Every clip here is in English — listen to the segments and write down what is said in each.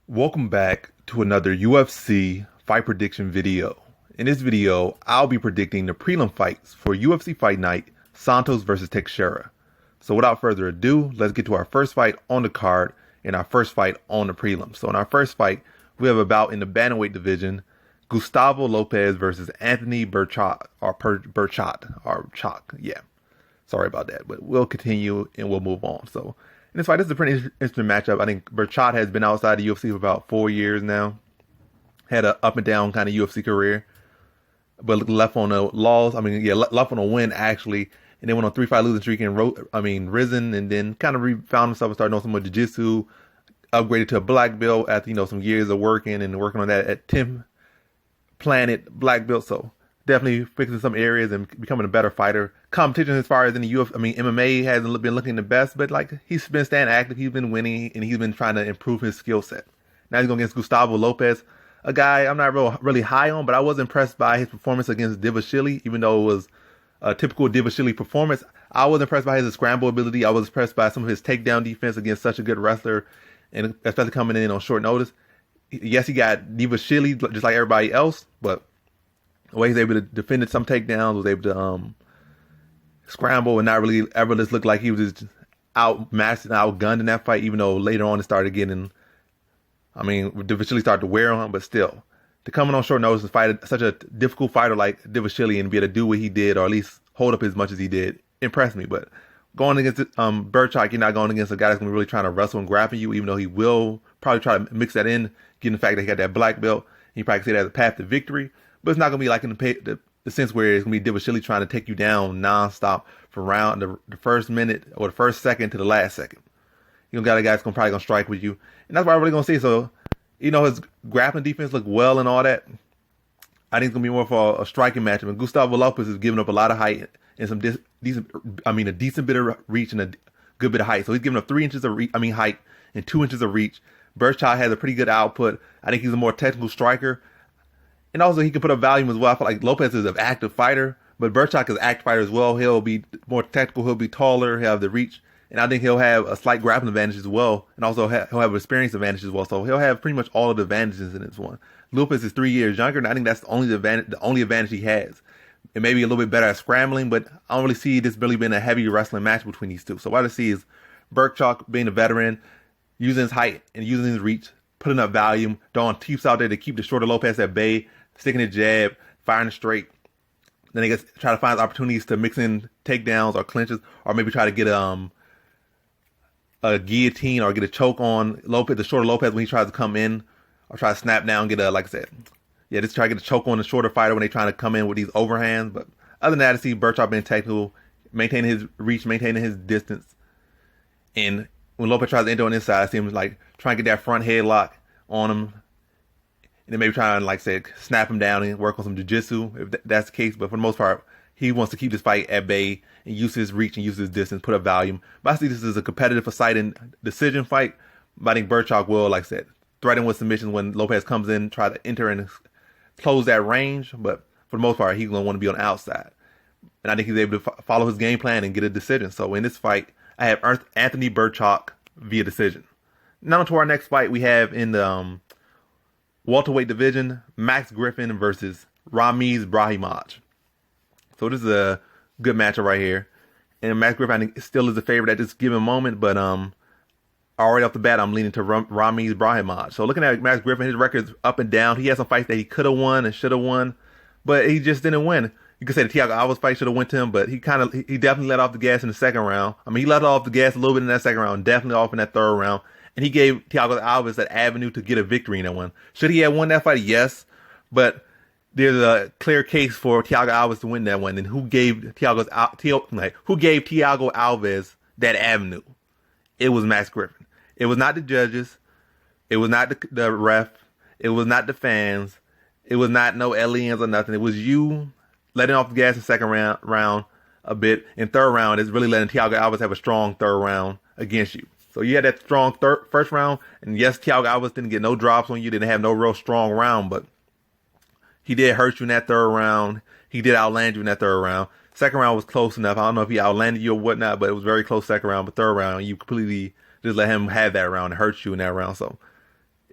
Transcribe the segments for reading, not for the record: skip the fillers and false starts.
Welcome back to another UFC fight prediction video. In this video, I'll be predicting the prelim fights for UFC Fight Night, Santos versus Teixeira. So without further ado, let's get to our first fight on the card and our first fight on the prelim. So in our first fight, we have a bout in the bantamweight division, Gustavo Lopez versus Anthony Birchak, yeah. Sorry about that, but we'll continue and we'll move on. So in this fight, this is a pretty interesting matchup. I think Birchak has been outside the UFC for about 4 years now. Had an up and down kind of UFC career, but left on a loss. Left on a win actually, and then went on 3-fight losing streak and risen, and then kind of found himself and started knowing some more jiu-jitsu. Upgraded to a black belt after some years of working on that at 10th Planet black belt. So definitely fixing some areas and becoming a better fighter. Competition as far as in the UFC, MMA hasn't been looking the best, but he's been staying active, he's been winning, and he's been trying to improve his skill set. Now he's going against Gustavo Lopez, a guy I'm not really high on, but I was impressed by his performance against Divashili, even though it was a typical Divashili performance. I was impressed by his scramble ability. I was impressed by some of his takedown defense against such a good wrestler, and especially coming in on short notice. Yes, he got Divashili just like everybody else, but the way he's able to defend some takedowns, was able to scramble and not really ever just look like he was just outmatched and outgunned in that fight, even though later on it started getting, Divashili started to wear on him, but still. To come in on short notice and fight such a difficult fighter like Divashili and be able to do what he did, or at least hold up as much as he did, impressed me. But going against Birchak, you're not going against a guy that's going to be really trying to wrestle and grapple you, even though he will probably try to mix that in, given the fact that he got that black belt. He probably can see that as a path to victory. But it's not going to be like in the sense where it's going to be Divashili trying to take you down nonstop from the first minute or the first second to the last second. You got a guy that's probably going to strike with you. And that's what I'm really going to see. So, his grappling defense looked well and all that. I think it's going to be more for a striking matchup. And Gustavo Lopez is giving up a lot of height and a decent bit of reach and a good bit of height. So he's giving up 3 inches of height and 2 inches of reach. Birchak has a pretty good output. I think he's a more technical striker. And also, he can put up volume as well. I feel like Lopez is an active fighter, but Birchak is an active fighter as well. He'll be more technical. He'll be taller. He'll have the reach. And I think he'll have a slight grappling advantage as well. And also, he'll have an experience advantage as well. So he'll have pretty much all of the advantages in this one. Lopez is 3 years younger, and I think that's the only advantage he has. It may be a little bit better at scrambling, but I don't really see this really being a heavy wrestling match between these two. So what I see is Birchak being a veteran, using his height and using his reach, putting up volume, throwing teeps out there to keep the shorter Lopez at bay, sticking a jab, firing straight. Then he try to find opportunities to mix in takedowns or clinches, or maybe try to get a guillotine or get a choke on Lopez, the shorter Lopez, when he tries to come in, or try to snap down, just try to get a choke on the shorter fighter when they're trying to come in with these overhands. But other than that, I see Birchak being technical, maintaining his reach, maintaining his distance. And when Lopez tries to enter on this side, I see him trying to get that front headlock on him. And then maybe try and, snap him down and work on some jiu-jitsu, if that's the case. But for the most part, he wants to keep this fight at bay and use his reach and use his distance, put up volume. But I see this as a competitive, exciting decision fight. But I think Birchak will, threaten with submission when Lopez comes in, try to enter and close that range. But for the most part, he's going to want to be on the outside. And I think he's able to follow his game plan and get a decision. So in this fight, I have Anthony Birchak via decision. Now to our next fight, we have in the welterweight division, Max Griffin versus Brahimaj. So this is a good matchup right here. And Max Griffin, I think, still is the favorite at this given moment, but already off the bat, I'm leaning to Brahimaj. So looking at Max Griffin, his record's up and down. He had some fights that he could have won and should have won, but he just didn't win. You could say the Thiago Alves fight should have went to him, but he definitely let off the gas in the second round. He let off the gas a little bit in that second round, definitely off in that third round. And he gave Thiago Alves that avenue to get a victory in that one. Should he have won that fight? Yes. But there's a clear case for Thiago Alves to win that one. And who gave Thiago Alves that avenue? It was Max Griffin. It was not the judges. It was not the ref. It was not the fans. It was not no aliens or nothing. It was you letting off the gas in second round a bit. In third round, it's really letting Thiago Alves have a strong third round against you. So you had that strong first round, and yes, Thiago Alves didn't get no drops on you, didn't have no real strong round, but he did hurt you in that third round. He did outland you in that third round. Second round was close enough. I don't know if he outlanded you or whatnot, but it was very close second round. But third round, you completely just let him have that round and hurt you in that round. So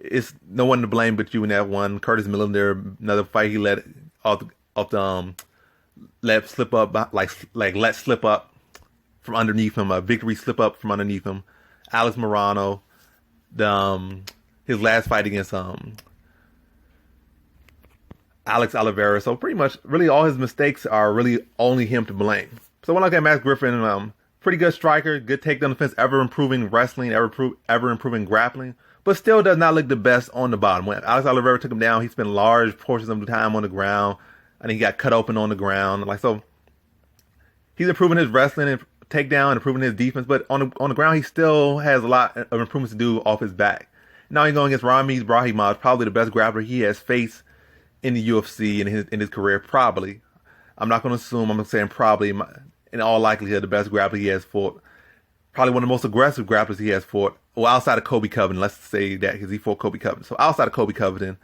it's no one to blame but you in that one. Curtis Millender, another fight he let let slip up, let slip up from underneath him. A victory slip up from underneath him. Alex Morano, his last fight against Alex Oliveira. So pretty much, really all his mistakes are really only him to blame. So when I look at Max Griffin, pretty good striker, good takedown defense, ever improving wrestling, ever improving grappling, but still does not look the best on the bottom. When Alex Oliveira took him down, he spent large portions of the time on the ground, and he got cut open on the ground. So he's improving his wrestling and takedown, improving his defense, but on the ground he still has a lot of improvements to do off his back. Now he's going against Ramiz Brahimaj, probably the best grappler he has faced in the UFC in his career. Probably, I'm not going to assume. I'm saying probably. In all likelihood, the best grappler he has fought. Probably one of the most aggressive grapplers he has fought. Well, outside of Kobe Covington, let's say that, because he fought Kobe Covington. So outside of Kobe Covington,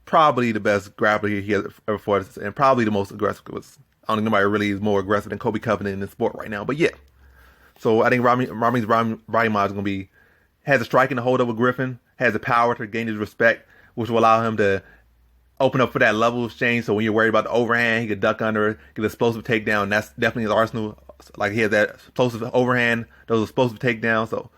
probably the best grappler he has ever fought, and probably the most aggressive. Because I don't think nobody really is more aggressive than Kobe Covington in the sport right now. But yeah, so I think Ramiz Brahimaj has a striking to hold over Griffin, has the power to gain his respect, which will allow him to open up for that level exchange. So when you're worried about the overhand, he could duck under it, get an explosive takedown. And that's definitely his arsenal. Like, he has that explosive overhand, those explosive takedowns. So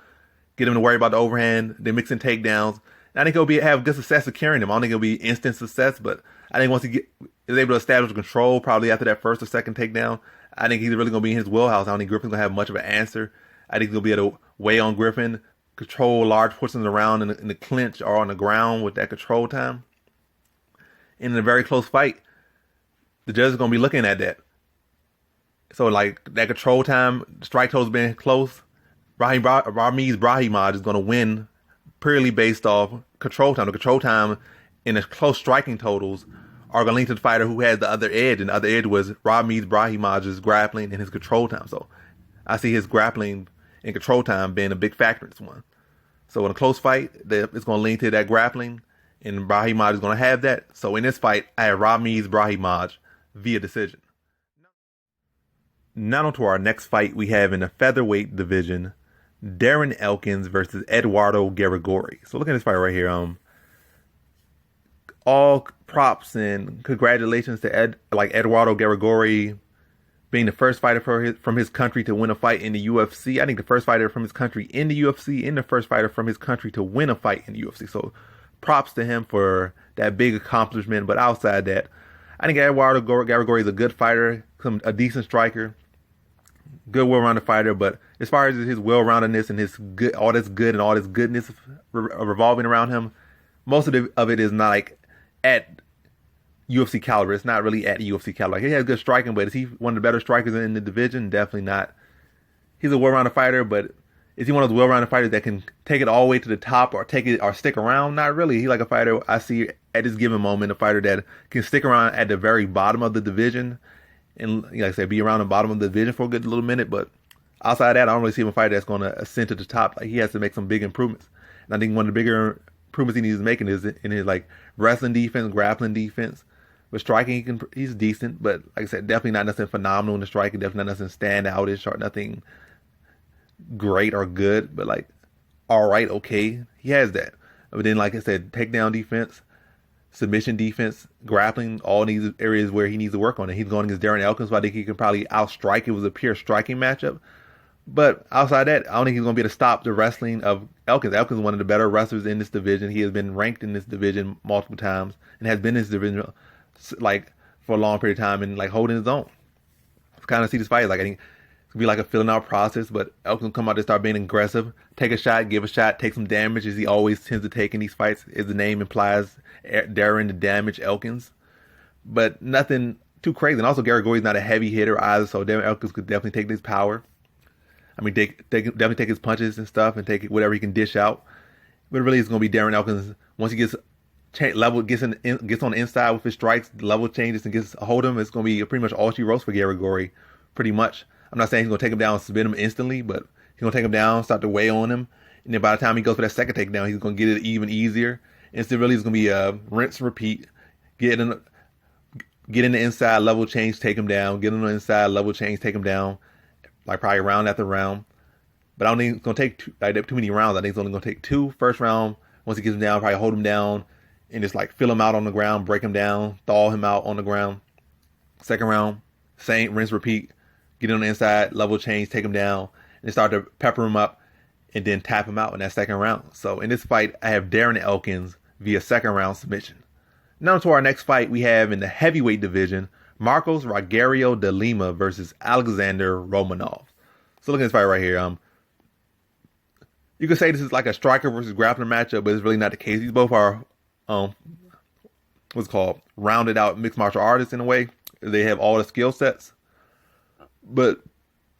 get him to worry about the overhand, then mix in takedowns. And I think he'll have good success of carrying him. I don't think it'll be instant success, but I think once he is able to establish control, probably after that first or second takedown, I think he's really going to be in his wheelhouse. I don't think Griffin's going to have much of an answer. I think he'll be able to weigh on Griffin, control large portions around in the clinch or on the ground with that control time. In a very close fight, the judge is going to be looking at that. So, like, that control time, strike totals being close, Ramiz Brahimaj is going to win purely based off control time. The control time in the close striking totals are going to lean to the fighter who has the other edge, and the other edge was Ramiz Brahimaj's grappling and his control time. So, I see his grappling and control time being a big factor in this one. So, in a close fight, it's going to lean to that grappling, and Brahimaj is going to have that. So in this fight, I have Ramiz Brahimaj via decision. Now on to our next fight we have in the featherweight division, Darren Elkins versus Eduardo Garagorri. So look at this fight right here. All props and congratulations to Eduardo Garagorri being the first fighter from his country to win a fight in the UFC. I think the first fighter from his country in the UFC and the first fighter from his country to win a fight in the UFC. So props to him for that big accomplishment. But outside that, I think Eduardo Garagorri is a good fighter, a decent striker, good well-rounded fighter. But as far as his well-roundedness and his good, all this goodness revolving around him, most of it is not like at UFC caliber. It's not really at UFC caliber. Like, he has good striking, but is he one of the better strikers in the division? Definitely not. He's a well-rounded fighter, but is he one of those well-rounded fighters that can take it all the way to the top or take it or stick around? Not really. He's like a fighter I see at this given moment, a fighter that can stick around at the very bottom of the division and, like I said, be around the bottom of the division for a good little minute. But outside of that, I don't really see him a fighter that's going to ascend to the top. Like, he has to make some big improvements. And I think one of the bigger improvements he needs to make is in his wrestling defense, grappling defense. But striking, he's decent. But like I said, definitely not nothing phenomenal in the striking. Definitely not nothing standoutish or nothing great or good, but all right, okay, he has that. But then, like I said, takedown defense, submission defense, grappling, all these areas where he needs to work on it. He's going against Darren Elkins, so I think he can probably outstrike. It was a pure striking matchup. But outside that, I don't think he's going to be able to stop the wrestling of Elkins. Elkins is one of the better wrestlers in this division. He has been ranked in this division multiple times and has been in this division for a long period of time and holding his own. To kind of see this fight, I think it's going to be a filling out process, but Elkins will come out to start being aggressive, take a shot, give a shot, take some damage, as he always tends to take in these fights, as the name implies, Darren to damage Elkins. But nothing too crazy. And also, Garagorri's not a heavy hitter either, so Darren Elkins could definitely take this power. I mean, definitely take his punches and stuff and take whatever he can dish out. But really, it's going to be Darren Elkins. Once he gets on the inside with his strikes, the level changes and gets a hold of him, it's going to be pretty much all she wrote for Garagorri, pretty much. I'm not saying he's going to take him down and submit him instantly, but he's going to take him down, start to weigh on him. And then by the time he goes for that second takedown, he's going to get it even easier. And so really it's going to be a rinse and repeat. Get in the inside, level change, take him down. Get in the inside, level change, take him down. Probably round after round. But I don't think it's going to take too many rounds. I think it's only going to take 2 first round Once he gets him down, probably hold him down and just like fill him out on the ground, break him down, thaw him out on the ground. Second round, same rinse, repeat. Get on the inside, level change, take him down, and start to pepper him up, and then tap him out in that second round. So in this fight, I have Darren Elkins via second round submission. Now to our next fight, we have in the heavyweight division, Marcos Rogerio de Lima versus Alexander Romanov. So look at this fight right here. You could say this is like a striker versus grappler matchup, but it's really not the case. These both are what's called rounded out mixed martial artists in a way. They have all the skill sets. But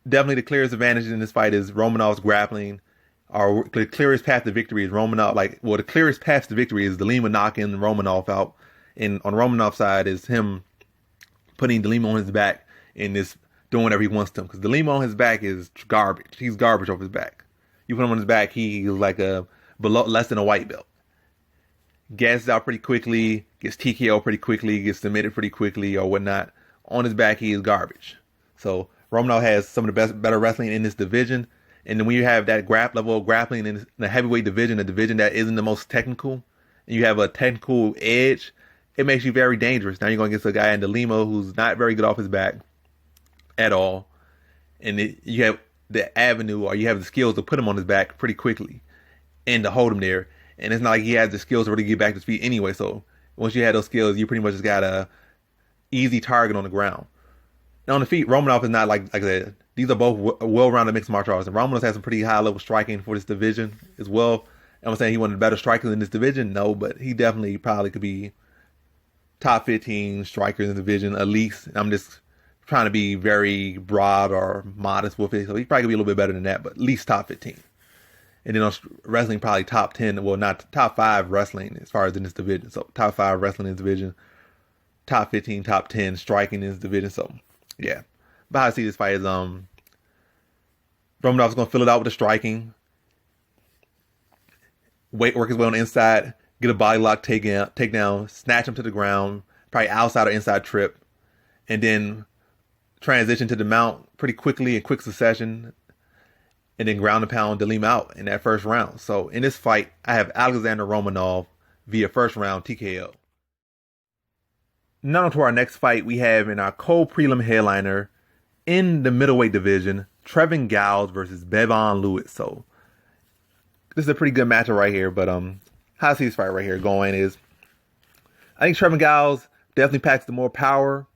definitely the clearest advantage in this fight is Romanov's grappling. Or the clearest path to victory is the clearest path to victory is De Lima knocking Romanov out. And on Romanov's side is him putting De Lima on his back and just doing whatever he wants to him. Because De Lima on his back is garbage. He's garbage off his back. You put him on his back, he's like less than a white belt. Gasses out pretty quickly, gets TKO pretty quickly, gets submitted pretty quickly or whatnot. On his back, he is garbage. So Romanov has some of the better wrestling in this division. And then when you have that level of grappling in the heavyweight division, a division that isn't the most technical, and you have a technical edge, it makes you very dangerous. Now you're going against a guy in De Lima who's not very good off his back at all. And you have the avenue or you have the skills to put him on his back pretty quickly and to hold him there. And it's not like he has the skills to really get back to his feet anyway. So once you have those skills, you pretty much just got a easy target on the ground. Now on the feet, Romanov is not like I said, these are both well-rounded mixed martial artists. And Romanov has some pretty high-level striking for this division as well. I'm saying he one of the better strikers in this division? No, but he definitely probably could be top 15 strikers in the division at least. I'm just trying to be very broad or modest with it. So he probably could be a little bit better than that, but at least top 15. And then on wrestling, probably top 10. Well, not top 5 wrestling as far as in this division. So top 5 wrestling in this division. Top 15, top 10 striking in this division. So yeah. But how I see this fight is Romanov's going to fill it out with the striking. Work his way on the inside. Get a body lock takedown. Snatch him to the ground. Probably outside or inside trip. And then transition to the mount pretty quickly in quick succession. And then ground and pound De Lima out in that first round. So in this fight, I have Alexander Romanov via first round TKO. Now to our next fight, we have in our co-prelim headliner in the middleweight division, Trevin Giles versus Bevon Lewis. So this is a pretty good matchup right here. But how I see this fight right here going is, I think Trevin Giles definitely packs the more power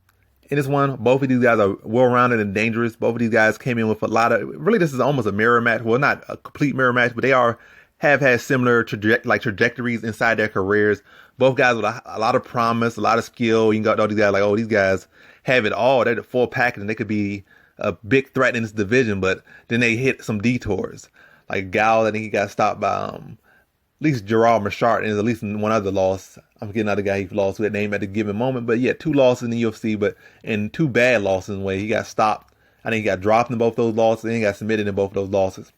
in this one. Both of these guys are well-rounded and dangerous. Both of these guys came in with a lot of, really this is almost a mirror match. Well, not a complete mirror match, but they have had similar trajectories inside their careers. Both guys with a lot of promise, a lot of skill. You can go to all these guys like, oh, these guys have it all. They're the full package and they could be a big threat in this division, but then they hit some detours. Like Giles, I think he got stopped by at least Gerald Machart, and there's at least one other loss. I'm forgetting another guy he lost with that name at the given moment. But yeah, 2 losses in the UFC, but and 2 bad losses in a way. He got stopped. I think he got dropped in both those losses, and he got submitted in both of those losses.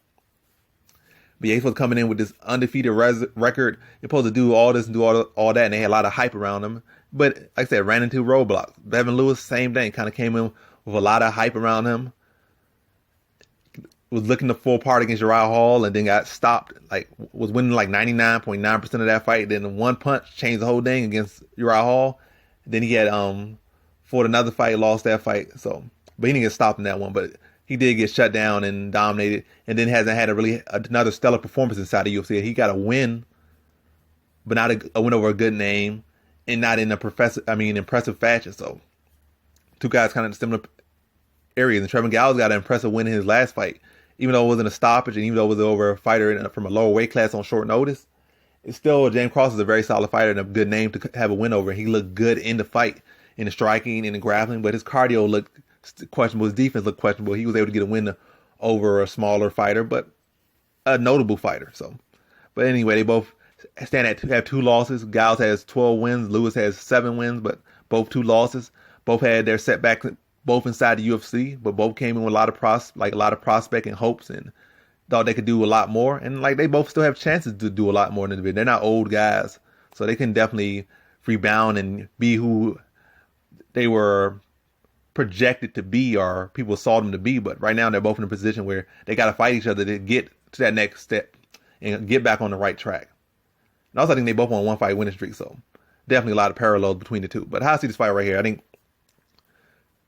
But yeah, he's supposed to come in with this undefeated record. They're supposed to do all this and do all that, and they had a lot of hype around him. But like I said, ran into roadblocks. Bevon Lewis, same thing, kind of came in with a lot of hype around him. Was looking to full part against Uriah Hall and then got stopped. Like was winning like 99.9% of that fight. Then one punch changed the whole thing against Uriah Hall. Then he had fought another fight, lost that fight. So, but he didn't get stopped in that one. But he did get shut down and dominated, and then hasn't had another stellar performance inside the UFC. He got a win, but not a win over a good name, and not in impressive fashion. So, 2 guys kind of in similar areas. And Trevin Giles got an impressive win in his last fight. Even though it wasn't a stoppage, and even though it was over a fighter from a lower weight class on short notice, it's still, James Cross is a very solid fighter and a good name to have a win over. He looked good in the fight, in the striking, in the grappling, but his cardio looked questionable. His defense looked questionable. He was able to get a win over a smaller fighter, but a notable fighter. So, but anyway, they both have 2 losses. Giles has 12 wins. Lewis has 7 wins, but both 2 losses. Both had their setbacks, both inside the UFC, but both came in with a lot of prospect and hopes, and thought they could do a lot more. And like they both still have chances to do a lot more in the division. They're not old guys, so they can definitely rebound and be who they were projected to be or people saw them to be. But right now they're both in a position where they got to fight each other to get to that next step and get back on the right track. And also, I think they both on 1-fight winning streak, so definitely a lot of parallels between the two. But how I see this fight right here, I think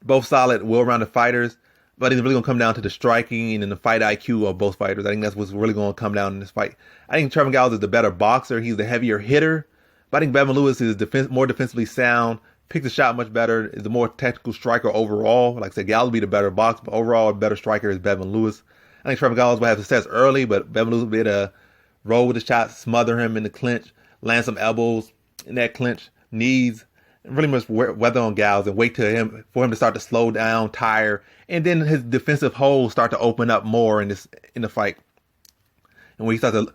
both solid, well-rounded fighters. But I think it's really going to come down to the striking and the fight IQ of both fighters. I think that's what's really going to come down in this fight. I think Trevor Giles is the better boxer. He's the heavier hitter. But I think Bevan Lewis is more defensively sound, picks the shot much better, is the more technical striker overall. Like I said, Giles will be the better boxer, but overall, a better striker is Bevan Lewis. I think Trevor Giles will have success early, but Bevan Lewis will be able to roll with the shot, smother him in the clinch, land some elbows in that clinch, knees, and really much weather on Giles and wait for him to start to slow down, tire, and then his defensive holes start to open up more in the fight. And when he starts to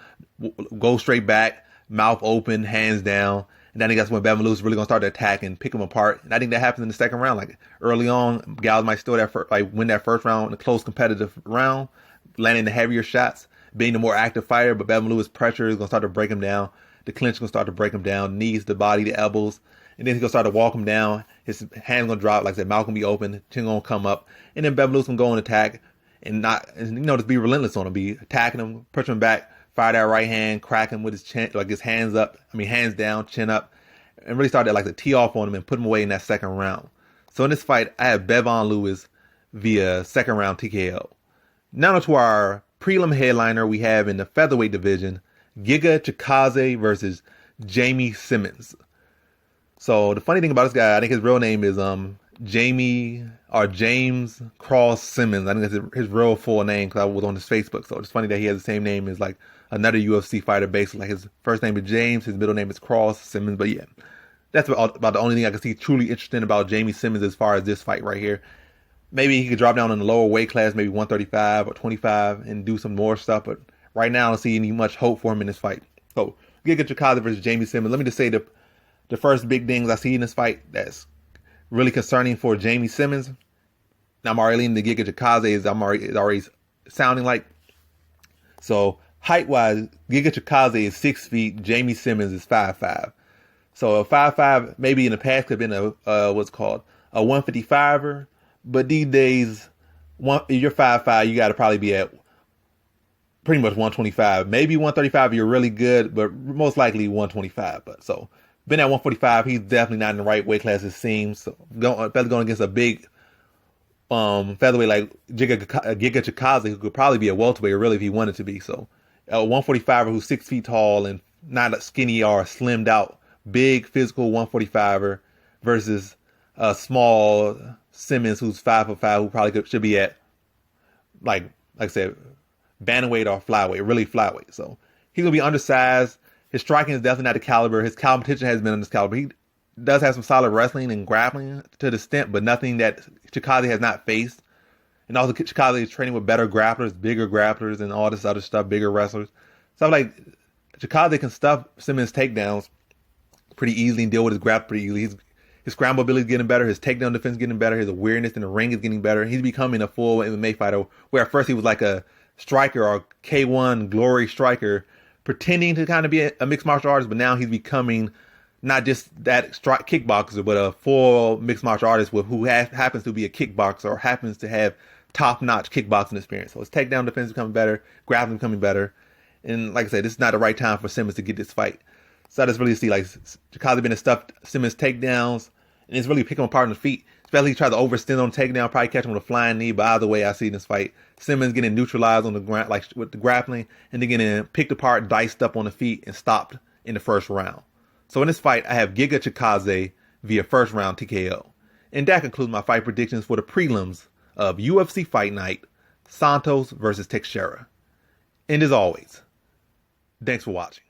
go straight back, mouth open, hands down, and I think that's when Bevan Lewis is really gonna start to attack and pick him apart. And I think that happens in the second round. Like early on, Giles might still win that first round in a close competitive round, landing the heavier shots, being the more active fighter. But Bevan Lewis' pressure is gonna start to break him down. The clinch is gonna start to break him down. Knees, the body, the elbows. And then he's going to start to walk him down. His hand's going to drop. Like I said, mouth going to be open. Chin going to come up. And then Bevan Lewis going to go and attack. And just be relentless on him. Be attacking him, push him back, fire that right hand, crack him with his chin, like his hands down, chin up. And really start to tee off on him and put him away in that second round. So in this fight, I have Bevan Lewis via second round TKO. Now to our prelim headliner we have in the featherweight division, Giga Chikadze versus Jamie Simmons. So the funny thing about this guy, I think his real name is James Cross Simmons. I think that's his real full name because I was on his Facebook. So it's funny that he has the same name as like another UFC fighter basically. Like his first name is James, his middle name is Cross Simmons. But yeah, that's about the only thing I can see truly interesting about Jamie Simmons as far as this fight right here. Maybe he could drop down in the lower weight class, maybe 135 or 25 and do some more stuff. But right now I don't see any much hope for him in this fight. So Giga Chikadze versus Jamie Simmons. Let me just say the first big things I see in this fight that's really concerning for Jamie Simmons. Now I'm already leaning the Giga Chikadze is already sounding like. So height-wise, Giga Chikadze is 6 feet. Jamie Simmons is 5'5". So a 5'5", maybe in the past could have been what's called a 155er. But these days, if you're 5'5", you got to probably be at pretty much 125. Maybe 135 if you're really good, but most likely 125. But so been at 145, he's definitely not in the right weight class, it seems. So going against a big featherweight like Giga Chikadze, who could probably be a welterweight, really, if he wanted to be. So a 145er who's 6 feet tall and not skinny or slimmed out, big physical 145er versus a small Simmons who's 5'5", who probably should be at like I said, bantamweight or flyweight, really flyweight. So he's gonna be undersized. His striking is definitely not the caliber. His competition has been on this caliber. He does have some solid wrestling and grappling to the extent, but nothing that Chikadze has not faced. And also Chikadze is training with better grapplers, bigger grapplers, and all this other stuff, bigger wrestlers. So I'm like, Chikadze can stuff Simmons' takedowns pretty easily and deal with his grapple pretty easily. His scramble ability is getting better. His takedown defense is getting better. His awareness in the ring is getting better. He's becoming a full MMA fighter, where at first he was like a striker or K1 glory striker, pretending to kind of be a mixed martial artist, but now he's becoming not just that kickboxer, but a full mixed martial artist who happens to be a kickboxer or happens to have top-notch kickboxing experience. So his takedown defense is becoming better, grappling becoming better, and like I said, this is not the right time for Simmons to get this fight. So I just really see like Chikadze been to stuff Simmons' takedowns, and it's really picking him apart on the feet. Especially he tried to overextend on takedown, probably catch him with a flying knee. But either way, I see in this fight, Simmons getting neutralized on the ground, like with the grappling, and then getting picked apart, diced up on the feet, and stopped in the first round. So in this fight, I have Giga Chikadze via first round TKO. And that concludes my fight predictions for the prelims of UFC Fight Night, Santos versus Teixeira. And as always, thanks for watching.